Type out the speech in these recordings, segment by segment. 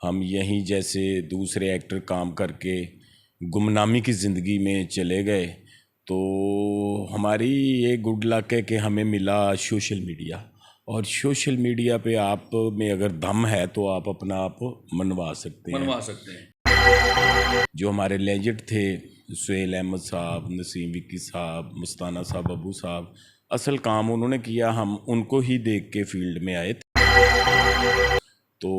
हम यहीं जैसे दूसरे एक्टर काम करके गुमनामी की ज़िंदगी में चले गए। तो हमारी ये गुड लक है कि हमें मिला सोशल मीडिया, और सोशल मीडिया पे आप में अगर दम है तो आप अपना आप मनवा सकते हैं। जो हमारे लेजेंड थे, सुहेल अहमद साहब, नसीम विक्की साहब, मुस्ताना साहब, अबू साहब, असल काम उन्होंने किया, हम उनको ही देख के फील्ड में आए थे। तो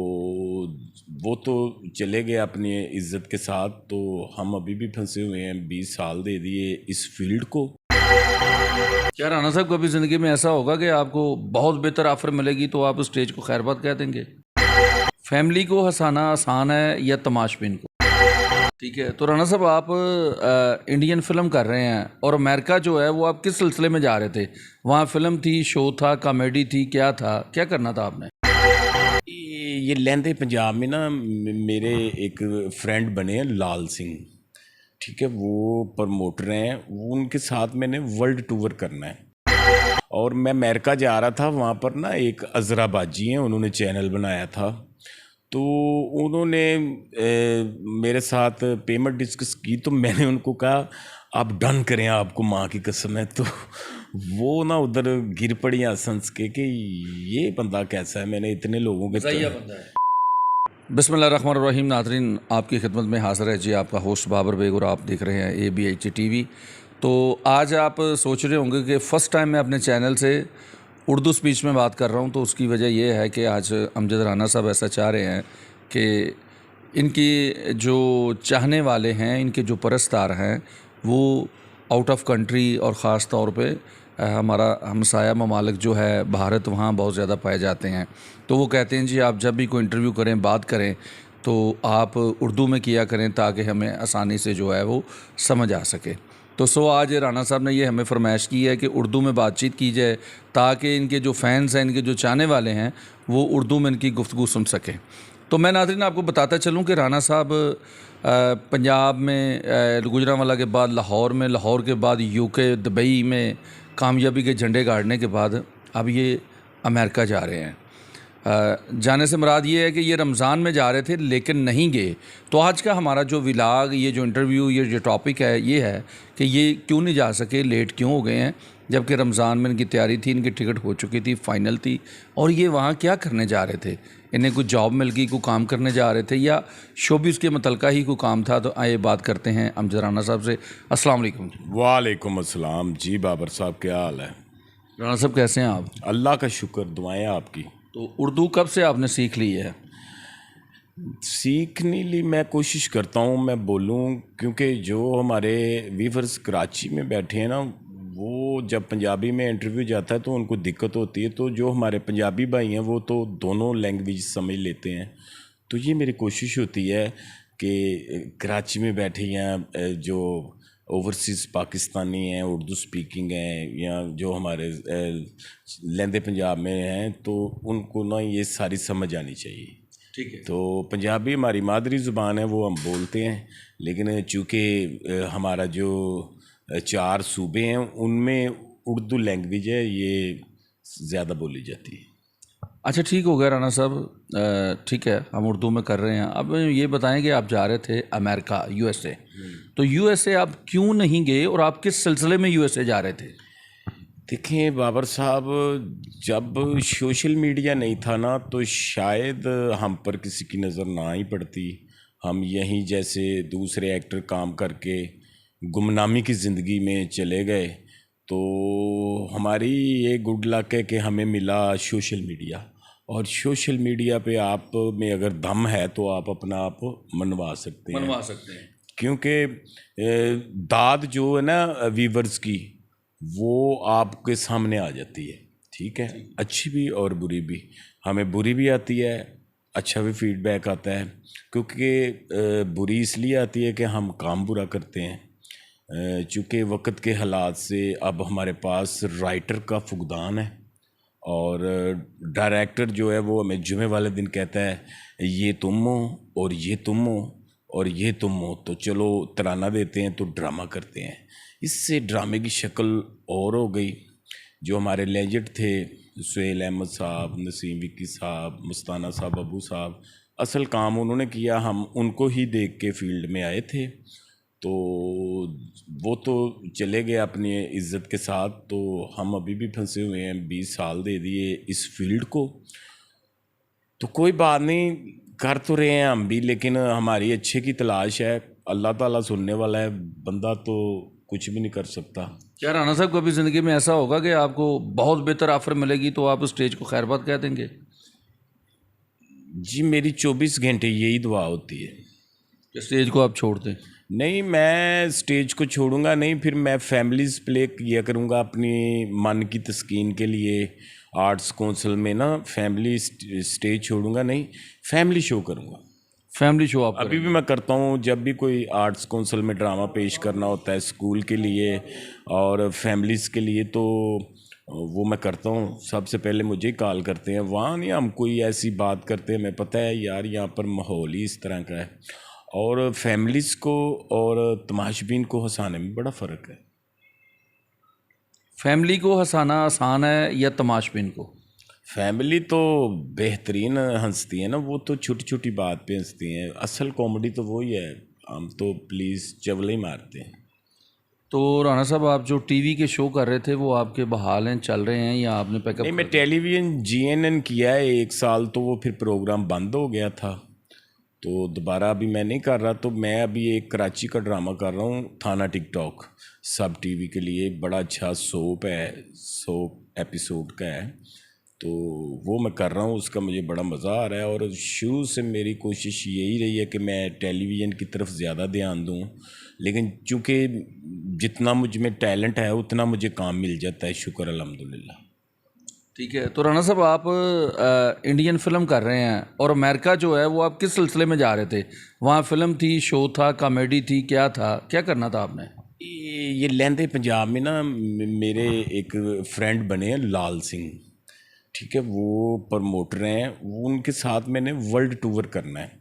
वो तो चले गए अपनी इज्जत के साथ, तो हम अभी भी फंसे हुए हैं। 20 साल दे दिए इस फील्ड को। क्या राणा साहब कभी ज़िंदगी में ऐसा होगा कि आपको बहुत बेहतर ऑफर मिलेगी तो आप उस स्टेज को खैरबाद कह देंगे? फैमिली को हंसाना आसान है या तमाशबीन को? ठीक है, तो राणा साहब आप इंडियन फिल्म कर रहे हैं और अमेरिका जो है वो आप किस सिलसिले में जा रहे थे? वहाँ फिल्म थी, शो था, कॉमेडी थी, क्या था, क्या करना था आपने? ये लहंदे पंजाब में ना मेरे एक फ्रेंड बने हैं लाल सिंह, ठीक है, वो प्रमोटर हैं। वो उनके साथ मैंने वर्ल्ड टूर करना है, और मैं अमेरिका जा रहा था। वहाँ पर ना एक अजरा बाजी हैं, उन्होंने चैनल बनाया था। तो उन्होंने मेरे साथ पेमेंट डिस्कस की, तो मैंने उनको कहा आप डन करें, आपको माँ की कसम है। तो वो ना उधर गिर पड़ी हंस के कि ये बंदा कैसा है, मैंने इतने लोगों के बंदा है। बिस्मिल्लाहिर्रहमानिर्रहीम। नाज़रीन, आपकी खिदमत में हाज़िर है जी आपका होस्ट बाबर बेग, और आप देख रहे हैं ABH TV। तो आज आप सोच रहे होंगे कि फ़र्स्ट टाइम मैं अपने चैनल से उर्दू स्पीच में बात कर रहा हूं, तो उसकी वजह यह है कि आज अमजद राना साहब ऐसा चाह रहे हैं कि इनकी जो चाहने वाले हैं, इनके जो परस्तार हैं, वो आउट ऑफ कंट्री और ख़ास तौर पे हमारा हमसाया ममालिक जो है भारत, वहाँ बहुत ज़्यादा पाए जाते हैं। तो वो कहते हैं जी आप जब भी कोई इंटरव्यू करें, बात करें, तो आप उर्दू में किया करें ताकि हमें आसानी से जो है वो समझ आ सके। तो आज राना साहब ने ये हमें फरमाइश की है कि उर्दू में बातचीत की जाए ताकि इनके जो फैंस हैं, इनके जो चाहने वाले हैं, वो उर्दू में इनकी गुफ्तगू सुन सकें। तो मैं नाज़रीन आपको बताता चलूँ कि राना साहब पंजाब में गुजरांवाला के बाद लाहौर में, लाहौर के बाद UK दुबई में कामयाबी के झंडे गाड़ने के बाद अब ये अमेरिका जा रहे हैं। जाने से मुराद ये है कि ये रमज़ान में जा रहे थे लेकिन नहीं गए। तो आज का हमारा जो व्लॉग, ये जो इंटरव्यू, ये जो टॉपिक है, ये है कि ये क्यों नहीं जा सके, लेट क्यों हो गए हैं, जबकि रमज़ान में इनकी तैयारी थी, इनकी टिकट हो चुकी थी, फ़ाइनल थी, और ये वहाँ क्या करने जा रहे थे? इन्हें कुछ जॉब मिल गई, कोई काम करने जा रहे थे, या शोबिज़ के मुतलका ही कोई काम था? तो आइए बात करते हैं अमजद राना साहब से। अस्सलाम वालेकुम। वालेकुम अस्सलाम जी बाबर साहब, क्या हाल है? राना साहब कैसे हैं आप? अल्लाह का शुक्र, दुआएं आपकी। तो उर्दू कब से आपने सीख ली है? सीखने ली मैं कोशिश करता हूँ मैं बोलूँ, क्योंकि जो हमारे वीवर्स कराची में बैठे हैं ना, वो जब पंजाबी में इंटरव्यू जाता है तो उनको दिक्कत होती है। तो जो हमारे पंजाबी भाई हैं वो तो दोनों लैंग्वेज समझ लेते हैं। तो ये मेरी कोशिश होती है कि कराची में बैठे हैं जो ओवरसीज़ पाकिस्तानी हैं, उर्दू स्पीकिंग हैं, या जो हमारे लहंदे पंजाब में हैं, तो उनको ना ये सारी समझ आनी चाहिए। ठीक है। तो पंजाबी हमारी मादरी ज़ुबान है, वो हम बोलते हैं, लेकिन चूँकि हमारा जो 4 सूबे हैं उनमें उर्दू लैंग्वेज है, ये ज़्यादा बोली जाती है। अच्छा, ठीक हो गया राना साहब, ठीक है, हम उर्दू में कर रहे हैं। अब ये बताएं कि आप जा रहे थे अमेरिका, USA, तो USA आप क्यों नहीं गए और आप किस सिलसिले में USA जा रहे थे? देखें बाबर साहब, जब सोशल मीडिया नहीं था ना, तो शायद हम पर किसी की नज़र ना ही पड़ती। हम यहीं जैसे दूसरे एक्टर काम करके गुमनामी की ज़िंदगी में चले गए। तो हमारी ये गुड लक है कि हमें मिला सोशल मीडिया, और सोशल मीडिया पे आप में अगर दम है तो आप अपना आप मनवा सकते हैं। क्योंकि दाद जो है ना वीवर्स की, वो आपके सामने आ जाती है, ठीक है, अच्छी भी और बुरी भी। हमें बुरी भी आती है, अच्छा भी फीडबैक आता है। क्योंकि बुरी इसलिए आती है कि हम काम बुरा करते हैं। चूँकि वक्त के हालात से अब हमारे पास राइटर का फुकदान है, और डायरेक्टर जो है वो हमें जुमे वाले दिन कहता है ये तुम हो और ये तुम हो और ये तुम हो, तो चलो तराना देते हैं, तो ड्रामा करते हैं। इससे ड्रामे की शक्ल और हो गई। जो हमारे लेजेंड थे, सुहेल अहमद साहब, नसीम विक्की साहब, मुस्ताना साहब, अबू साहब, असल काम उन्होंने किया, हम उनको ही देख के फील्ड में आए थे। तो वो तो चले गए अपनी इज्जत के साथ, तो हम अभी भी फंसे हुए हैं। 20 साल दे दिए इस फील्ड को, तो कोई बात नहीं, कर तो रहे हैं हम भी, लेकिन हमारी अच्छे की तलाश है। अल्लाह ताला सुनने वाला है, बंदा तो कुछ भी नहीं कर सकता। क्या राणा साहब कभी ज़िंदगी में ऐसा होगा कि आपको बहुत बेहतर ऑफर मिलेगी तो आप स्टेज को खैरबाद कह देंगे? जी मेरी 24 घंटे यही दुआ होती है कि स्टेज को आप छोड़ दें? नहीं, मैं स्टेज को छोड़ूंगा नहीं, फिर मैं फैमिलीज़ प्ले किया करूंगा अपनी मन की तस्कीन के लिए। आर्ट्स काउंसिल में ना फैमिली स्टेज छोड़ूंगा नहीं, फैमिली शो करूंगा। फैमिली शो आप अभी भी मैं करता हूँ, जब भी कोई आर्ट्स काउंसिल में ड्रामा पेश करना होता है स्कूल के लिए और फैमिलीज़ के लिए, तो वो मैं करता हूँ। सबसे पहले मुझे ही कॉल करते हैं, वहाँ नहीं हम कोई ऐसी बात करते हैं, हमें पता है यार यहाँ पर माहौल ही इस तरह का है। और फैमिलीज़ को और तमाशबीन को हंसाने में बड़ा फ़र्क है। फैमिली को हंसाना आसान है या तमाशबीन को? फैमिली तो बेहतरीन हंसती है ना, वो तो छोटी छोटी बात पे हंसती हैं। असल कॉमेडी तो वही है, हम तो प्लीज़ चवले ही मारते हैं। तो राणा साहब आप जो टीवी के शो कर रहे थे वो आपके बहाल हैं, चल रहे हैं, या आपने पैकअप? नहीं, मैं टेलीविज़न GNN किया है 1 साल, तो वो फिर प्रोग्राम बंद हो गया था, तो दोबारा अभी मैं नहीं कर रहा। तो मैं अभी एक कराची का ड्रामा कर रहा हूँ, थाना टिकटॉक, सब टीवी के लिए। बड़ा अच्छा सोप है, 100 एपिसोड का है, तो वो मैं कर रहा हूँ, उसका मुझे बड़ा मज़ा आ रहा है। और शुरू से मेरी कोशिश यही रही है कि मैं टेलीविज़न की तरफ ज़्यादा ध्यान दूँ, लेकिन चूँकि जितना मुझ में टैलेंट है उतना मुझे काम मिल जाता है, शुक्र अल्हम्दुलिल्लाह। ठीक है। तो राणा साहब आप इंडियन फिल्म कर रहे हैं और अमेरिका जो है वो आप किस सिलसिले में जा रहे थे? वहाँ फिल्म थी, शो था, कॉमेडी थी, क्या था, क्या करना था आपने? ये लहंदे पंजाब में ना मेरे एक फ्रेंड बने हैं लाल सिंह, ठीक है, वो प्रमोटर हैं, वो उनके साथ मैंने वर्ल्ड टूर करना है।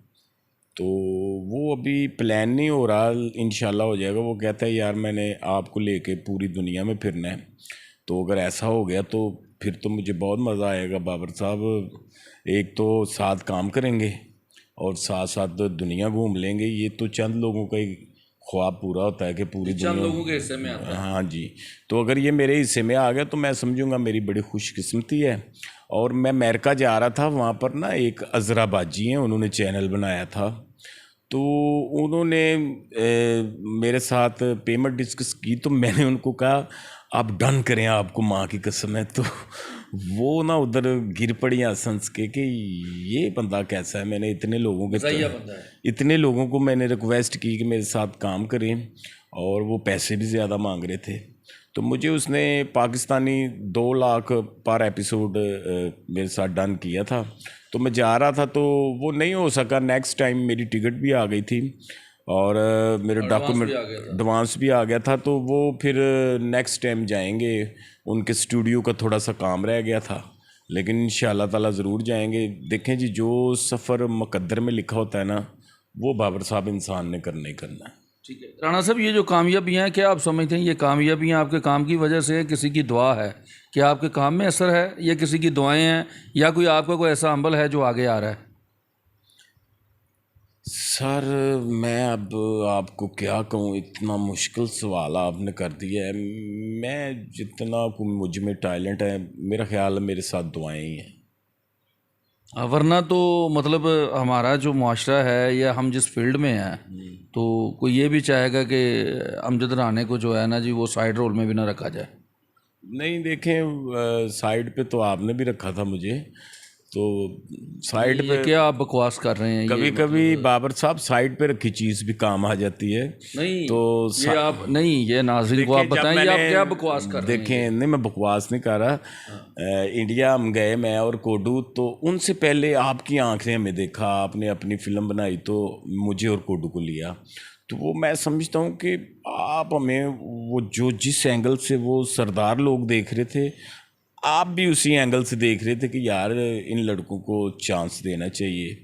तो वो अभी प्लान नहीं हो रहा, इंशाल्लाह हो जाएगा। वो कहता है यार मैंने आपको लेके पूरी दुनिया में फिरना है, तो अगर ऐसा हो गया तो फिर तो मुझे बहुत मज़ा आएगा बाबर साहब। एक तो साथ काम करेंगे और साथ साथ दुनिया घूम लेंगे। ये तो चंद लोगों का ही ख्वाब पूरा होता है कि पूरी चंद दुनिया। लोगों के हिस्से में आता है। हाँ जी, तो अगर ये मेरे हिस्से में आ गया तो मैं समझूंगा मेरी बड़ी खुशकिस्मती है। और मैं अमेरिका जा रहा था, वहाँ पर ना एक अजरा बाजी हैं, उन्होंने चैनल बनाया था, तो उन्होंने मेरे साथ पेमेंट डिस्कस की, तो मैंने उनको कहा आप डन करें, आपको माँ की कसम है। तो वो ना उधर गिर पड़ी हंस के कि ये बंदा कैसा है। मैंने इतने लोगों के सही बंदा है। इतने लोगों को मैंने रिक्वेस्ट की कि मेरे साथ काम करें, और वो पैसे भी ज़्यादा मांग रहे थे। तो मुझे उसने पाकिस्तानी 2 लाख पर एपिसोड मेरे साथ डन किया था। तो मैं जा रहा था, तो वो नहीं हो सका। नेक्स्ट टाइम मेरी टिकट भी आ गई थी और मेरे डॉक्यूमेंट एडवांस भी आ गया था, तो वो फिर नेक्स्ट टाइम जाएंगे। उनके स्टूडियो का थोड़ा सा काम रह गया था, लेकिन इंशाल्लाह ताला ज़रूर जाएंगे। देखें जी, जो सफ़र मुकद्दर में लिखा होता है ना, वो बाबर साहब इंसान ने करना ही करना है। ठीक है राणा साहब, ये जो कामयाबियाँ हैं, क्या आप समझते हैं ये कामयाबियाँ आपके काम की वजह से है, किसी की दुआ है? क्या आपके काम में असर है या किसी की दुआएं हैं, या कोई आपका कोई ऐसा अमल है जो आगे आ रहा है? सर मैं अब आपको क्या कहूँ, इतना मुश्किल सवाल आपने कर दिया है। मैं जितना मुझ में टैलेंट है, मेरा ख्याल है मेरे साथ दुआएं ही हैं। वरना तो मतलब हमारा जो मुआशरा है या हम जिस फील्ड में हैं, तो कोई ये भी चाहेगा कि अमजद राणे को जो है ना जी, वो साइड रोल में भी ना रखा जाए। नहीं देखें, साइड पे तो आपने भी रखा था मुझे, तो साइड ये पे क्या आप बकवास कर रहे हैं? कभी कभी बाबर साहब साइड पे रखी चीज़ भी काम आ जाती है। नहीं तो ये आप नहीं, ये नाज़रीन को आप बताएं ये आप क्या बकवास कर रहे हैं? देखें, नहीं मैं बकवास नहीं कर रहा। इंडिया हम गए, मैं और कोडू, तो उनसे पहले आपकी आंख ने हमें देखा, आपने अपनी फिल्म बनाई तो मुझे और कोडू को लिया। तो वो मैं समझता हूँ कि आप हमें वो जो जिस एंगल से वो सरदार लोग देख रहे थे, आप भी उसी एंगल से देख रहे थे कि यार इन लड़कों को चांस देना चाहिए।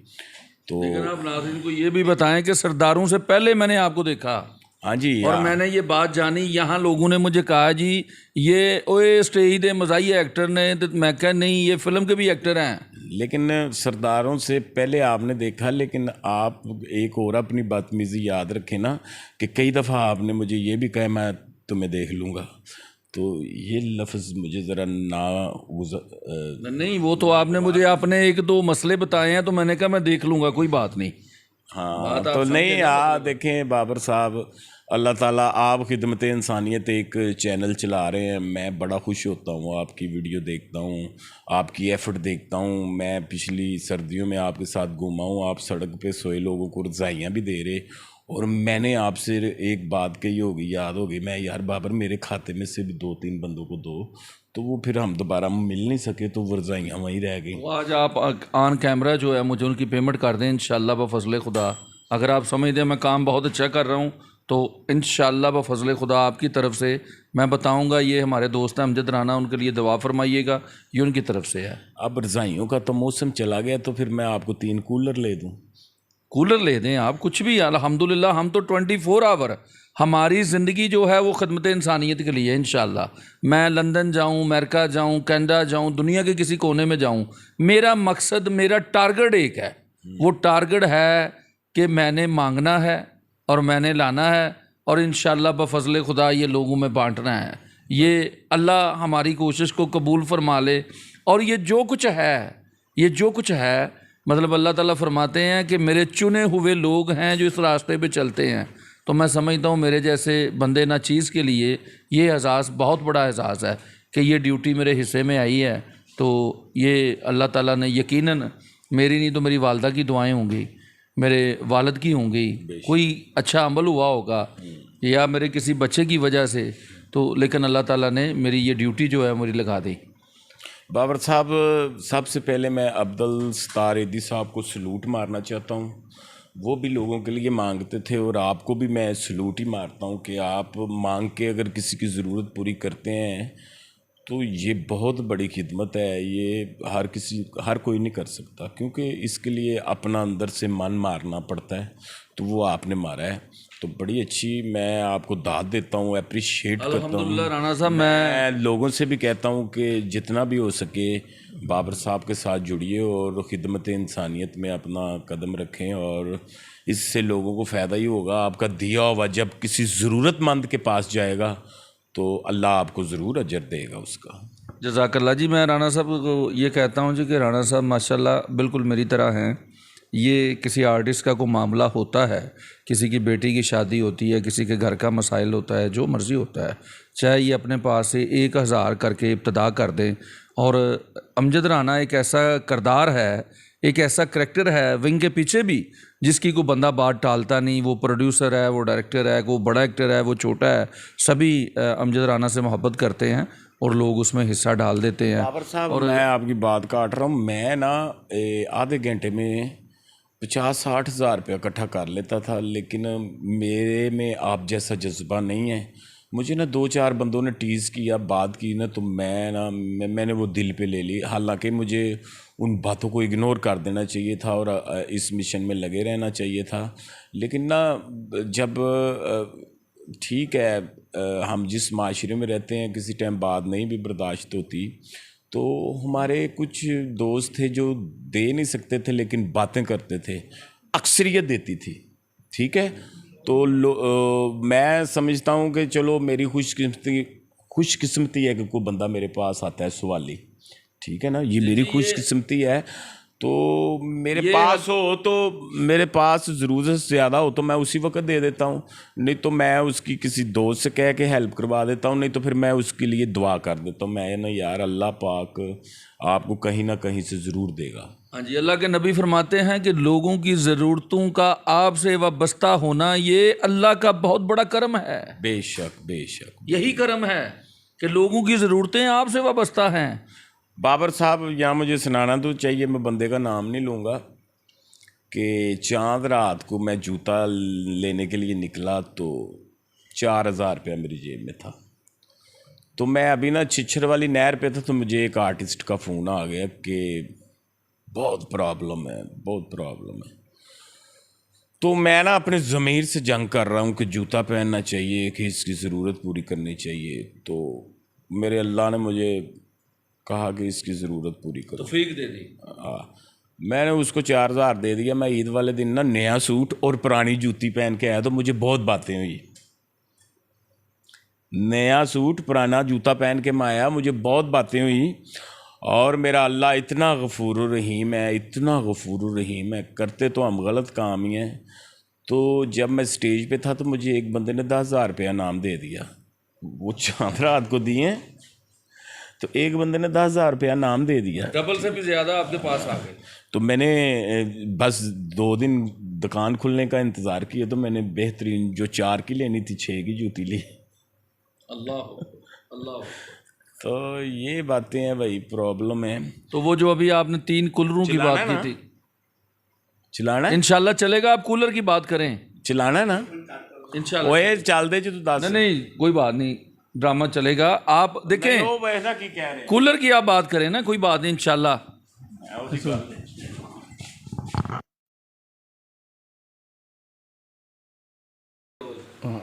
तो लेकिन आप नाज़रीन को ये भी बताएं कि सरदारों से पहले मैंने आपको देखा, हाँ जी, और मैंने ये बात जानी, यहाँ लोगों ने मुझे कहा जी ये ओए स्टेज दे मज़ाही एक्टर ने, तो मैं कहा नहीं, ये फिल्म के भी एक्टर हैं। लेकिन सरदारों से पहले आपने देखा, लेकिन आप एक और अपनी बदतमीज़ी याद रखें ना कि कई दफ़ा आपने मुझे ये भी कहा मैं तुम्हें देख लूँगा, तो ये लफ्ज़ मुझे ज़रा नहीं, वो तो आपने मुझे अपने एक दो मसले बताए हैं तो मैंने कहा मैं देख लूँगा, कोई बात नहीं। हाँ बात आप तो समझे नहीं, ना, आप देखें बाबर साहब, अल्लाह ताला आप खिदमत इंसानियत एक चैनल चला रहे हैं, मैं बड़ा खुश होता हूँ, आपकी वीडियो देखता हूँ, आपकी एफ़र्ट देखता हूँ। मैं पिछली सर्दियों में आपके साथ घूमा हूँ, आप सड़क पे सोए लोगों को रज़ाइयाँ भी दे रहे, और मैंने आपसे एक बात कही होगी, याद होगी, मैं यार बाबर मेरे खाते में से भी 2-3 बंदों को दो, तो वो फिर हम दोबारा मिल नहीं सके, तो वो रज़ाइयाँ वहीं रह गई। वो आज आप ऑन कैमरा जो है मुझे उनकी पेमेंट कर दें इंशाल्लाह बफज़ल खुदा। अगर आप समझते हैं मैं काम बहुत अच्छा कर रहा हूँ तो इंशाल्लाह बफज़ल खुदा आपकी तरफ से मैं बताऊँगा। ये हमारे दोस्त हैं अमजद राना, उनके लिए दुआ फरमाइएगा, ये उनकी तरफ से है। अब रज़ाइयों का तो मौसम चला गया, तो फिर मैं आपको 3 कूलर ले दूँ। कूलर ले दें आप, कुछ भी, अल्हम्दुलिल्लाह हम तो 24 आवर, हमारी ज़िंदगी जो है वो खिदमत इंसानियत के लिए इंशाल्लाह। मैं लंदन जाऊं, अमेरिका जाऊं, कनाडा जाऊं, दुनिया के किसी कोने में जाऊं, मेरा मकसद, मेरा टारगेट एक है। वो टारगेट है कि मैंने मांगना है और मैंने लाना है, और इंशाल्लाह बफज़ल खुदा ये लोगों में बांटना है। ये अल्लाह हमारी कोशिश को कबूल फरमा ले। और ये जो कुछ है, ये जो कुछ है, मतलब अल्लाह ताला फरमाते हैं कि मेरे चुने हुए लोग हैं जो इस रास्ते पे चलते हैं। तो मैं समझता हूँ मेरे जैसे बंदे ना चीज़ के लिए ये एहसास बहुत बड़ा एहसास है कि ये ड्यूटी मेरे हिस्से में आई है। तो ये अल्लाह ताला ने यकीनन, मेरी नहीं तो मेरी वालदा की दुआएं होंगी, मेरे वालिद की होंगी, कोई अच्छा अमल हुआ होगा या मेरे किसी बच्चे की वजह से, तो लेकिन अल्लाह ताला ने मेरी ये ड्यूटी जो है मेरी लगा दी। बाबर साहब, सबसे पहले मैं अब्दुल सत्तार एदी साहब को सलूट मारना चाहता हूँ। वो भी लोगों के लिए मांगते थे, और आपको भी मैं सलूट ही मारता हूँ कि आप मांग के अगर किसी की ज़रूरत पूरी करते हैं तो ये बहुत बड़ी खिदमत है। ये हर कोई नहीं कर सकता, क्योंकि इसके लिए अपना अंदर से मन मारना पड़ता है, तो वो आपने मारा है, तो बड़ी अच्छी, मैं आपको दाद देता हूँ, अप्रिशिएट करता हूँ। अल्हम्दुलिल्लाह राना साहब, मैं लोगों से भी कहता हूँ कि जितना भी हो सके बाबर साहब के साथ जुड़िए और खिदमत इंसानियत में अपना कदम रखें, और इससे लोगों को फ़ायदा ही होगा। आपका दिया हुआ जब किसी ज़रूरतमंद के पास जाएगा तो अल्लाह आपको ज़रूर अजर देगा उसका। जज़ाकल्लाह जी। मैं राना साहब को ये कहता हूँ जी कि राना साहब माशाल्लाह बिल्कुल मेरी तरह हैं। ये किसी आर्टिस्ट का कोई मामला होता है, किसी की बेटी की शादी होती है, किसी के घर का मसाइल होता है, जो मर्ज़ी होता है, चाहे ये अपने पास से 1000 करके इब्तदा कर दें। और अमजद राना एक ऐसा किरदार है, एक ऐसा करैक्टर है विंग के पीछे भी, जिसकी कोई बंदा बात टालता नहीं। वो प्रोड्यूसर है, वो डायरेक्टर है, वो बड़ा एक्टर है, वो छोटा है, सभी अमजद राना से मोहब्बत करते हैं और लोग उसमें हिस्सा डाल देते हैं। बाबर साहब, मैं आपकी बात काट रहा हूँ। मैं ना आधे घंटे में 50-60 हज़ार रुपया इकट्ठा कर लेता था, लेकिन मेरे में आप जैसा जज्बा नहीं है। मुझे ना 2-4 बंदों ने टीज़ किया, बात की ना, तो मैंने वो दिल पे ले ली। हालांकि मुझे उन बातों को इग्नोर कर देना चाहिए था और इस मिशन में लगे रहना चाहिए था। लेकिन ना जब ठीक है, हम जिस माशरे में रहते हैं किसी टाइम बात नहीं भी बर्दाश्त होती, तो हमारे कुछ दोस्त थे जो दे नहीं सकते थे लेकिन बातें करते थे, अक्सरियत देती थी, ठीक है। तो मैं समझता हूँ कि चलो मेरी खुशकिस्मती है कि कोई बंदा मेरे पास आता है सवाली, ठीक है ना, ये मेरी खुशकिस्मती है। तो मेरे पास हो, तो मेरे पास ज़रूरत से ज़्यादा हो तो मैं उसी वक्त दे देता हूँ, नहीं तो मैं उसकी किसी दोस्त से कह के हेल्प करवा देता हूँ, नहीं तो फिर मैं उसके लिए दुआ कर देता हूँ। मैं ना यार, अल्लाह पाक आपको कहीं ना कहीं से ज़रूर देगा। हाँ जी, अल्लाह के नबी फरमाते हैं कि लोगों की ज़रूरतों का आपसे वाबस्ता होना ये अल्लाह का बहुत बड़ा करम है। बेशक बेशक, यही करम है कि लोगों की ज़रूरतें आपसे वाबस्ता हैं। बाबर साहब, यहाँ मुझे सुनाना तो चाहिए, मैं बंदे का नाम नहीं लूँगा, कि चांद रात को मैं जूता लेने के लिए निकला तो 4000 रुपया मेरी जेब में था। तो मैं अभी ना छिछर वाली नहर पे था, तो मुझे एक आर्टिस्ट का फ़ोन आ गया कि बहुत प्रॉब्लम है, बहुत प्रॉब्लम है। तो मैं ना अपने ज़मीर से जंग कर रहा हूँ कि जूता पहनना चाहिए, कि इसकी ज़रूरत पूरी करनी चाहिए। तो मेरे अल्लाह ने मुझे कहा कि इसकी ज़रूरत पूरी करो। तो फेक दे दी। हाँ, मैंने उसको 4,000 दे दिया। मैं ईद वाले दिन ना नया सूट और पुरानी जूती पहन के आया, तो मुझे बहुत बातें हुई। नया सूट पुराना जूता पहन के मैं आया, मुझे बहुत बातें हुई। और मेरा अल्लाह इतना गफूर रहीम है, इतना गफूर रहीम है। करते तो हम गलत काम ही हैं। तो जब मैं स्टेज पे था तो मुझे एक बंदे ने 10,000 रुपया नाम दे दिया। वो चांद रात को दिए, तो एक बंदे ने 10,000 रुपया नाम दे दिया। डबल से भी ज़्यादा आपके पास आ गए। तो मैंने बस 2 दिन दुकान खुलने का इंतज़ार किया, तो मैंने बेहतरीन जो 4 की लेनी थी 6 की जूती ली। अल्लाह अल्लाह। तो ये बातें हैं भाई, प्रॉब्लम है। तो वो जो अभी आपने 3 कूलरों की बात की थी, चलाना है, इंशाल्लाह चलेगा। आप कूलर की बात करें, चलाना है ना, इंशाल्लाह। ओए चल दे जो तू दस। नहीं कोई बात नहीं, ड्रामा चलेगा। आप देखें, वो वैसा की कह रहे कूलर की आप बात करें ना, कोई बात नहीं, इंशाल्लाह। हैं।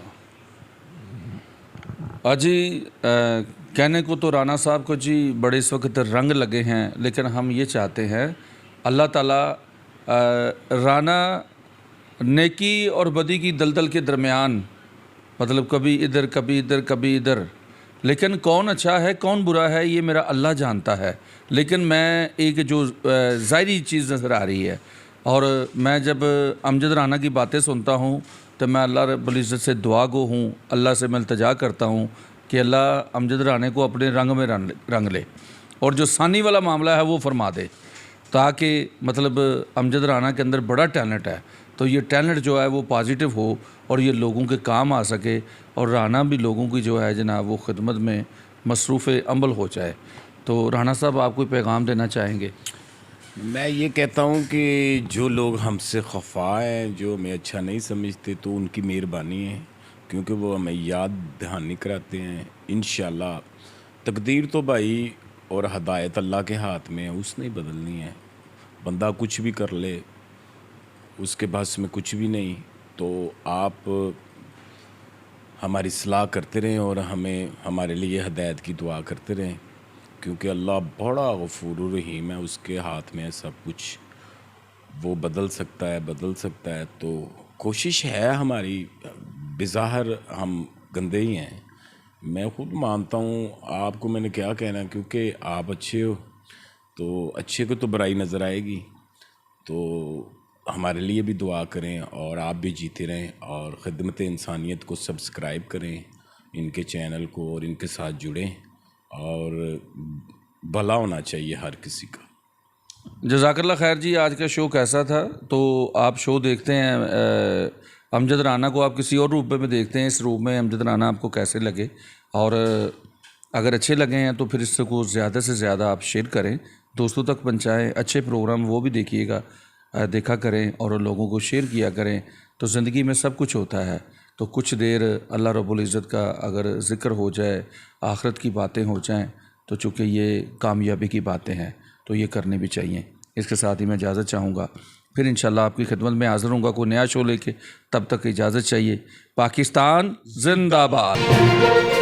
अजी कहने को तो राना साहब को जी बड़े इस वक्त रंग लगे हैं, लेकिन हम ये चाहते हैं अल्लाह ताला राना नेकी और बदी की दलदल के दरमियान, मतलब कभी इधर कभी इधर कभी इधर, लेकिन कौन अच्छा है कौन बुरा है ये मेरा अल्लाह जानता है। लेकिन मैं एक जो ज़ाहिरी चीज़ नज़र आ रही है, और मैं जब अमजद राना की बातें सुनता हूँ तो मैं अल्लाह रब्बुल इज़्ज़त से दुआ गो हूँ, अल्लाह से मैं इल्तिजा करता हूँ कि अल्लाह अमजद राना को अपने रंग में रंग ले, और जो सानी वाला मामला है वो फरमा दे, ताकि मतलब अमजद राना के अंदर बड़ा टैलेंट है, तो ये टैलेंट जो है वो पॉजिटिव हो और ये लोगों के काम आ सके, और राना भी लोगों की जो है जनाब वो खिदमत में मसरूफ़ अमल हो जाए। तो राना साहब आप कोई पैगाम देना चाहेंगे? मैं ये कहता हूँ कि जो लोग हमसे खफा हैं, जो हमें अच्छा नहीं समझते, तो उनकी मेहरबानी है, क्योंकि वो हमें याद दहानी कराते हैं। इंशाल्लाह तकदीर तो भाई और हदायत अल्लाह के हाथ में है, उसने ही बदलनी है। बंदा कुछ भी कर ले, उसके बस में कुछ भी नहीं। तो आप हमारी सलाह करते रहें और हमें हमारे लिए हदायत की दुआ करते रहें, क्योंकि अल्लाह बड़ा गफूर रहीम है, उसके हाथ में है सब कुछ। वो बदल सकता है। तो कोशिश है हमारी, बेज़ाहिर हम गंदे ही हैं, मैं खुद मानता हूँ। आपको मैंने क्या कहना, क्योंकि आप अच्छे हो तो अच्छे को तो बुराई नज़र आएगी। तो हमारे लिए भी दुआ करें और आप भी जीते रहें, और ख़िदमत इंसानियत को सब्सक्राइब करें, इनके चैनल को, और इनके साथ जुड़ें, और भला होना चाहिए हर किसी का। जज़ाकल्लाह खैर जी। आज का शो कैसा था? तो आप शो देखते हैं अमजद राना को, आप किसी और रूप में देखते हैं, इस रूप में अमजद राना आपको कैसे लगे? और अगर अच्छे लगे हैं तो फिर इसको ज़्यादा से ज़्यादा आप शेयर करें, दोस्तों तक पहुँचाएँ, अच्छे प्रोग्राम वो भी देखिएगा, देखा करें और लोगों को शेयर किया करें। तो ज़िंदगी में सब कुछ होता है, तो कुछ देर अल्लाह रब्बुल इज़्ज़त का अगर ज़िक्र हो जाए, आखिरत की बातें हो जाएं, तो चूँकि ये कामयाबी की बातें हैं तो ये करनी भी चाहिए। इसके साथ ही मैं इजाज़त चाहूँगा, फिर इंशाल्लाह आपकी खिदमत में हाज़िर होऊंगा कोई नया शो लेके। तब तक इजाज़त चाहिए। पाकिस्तान जिंदाबाद।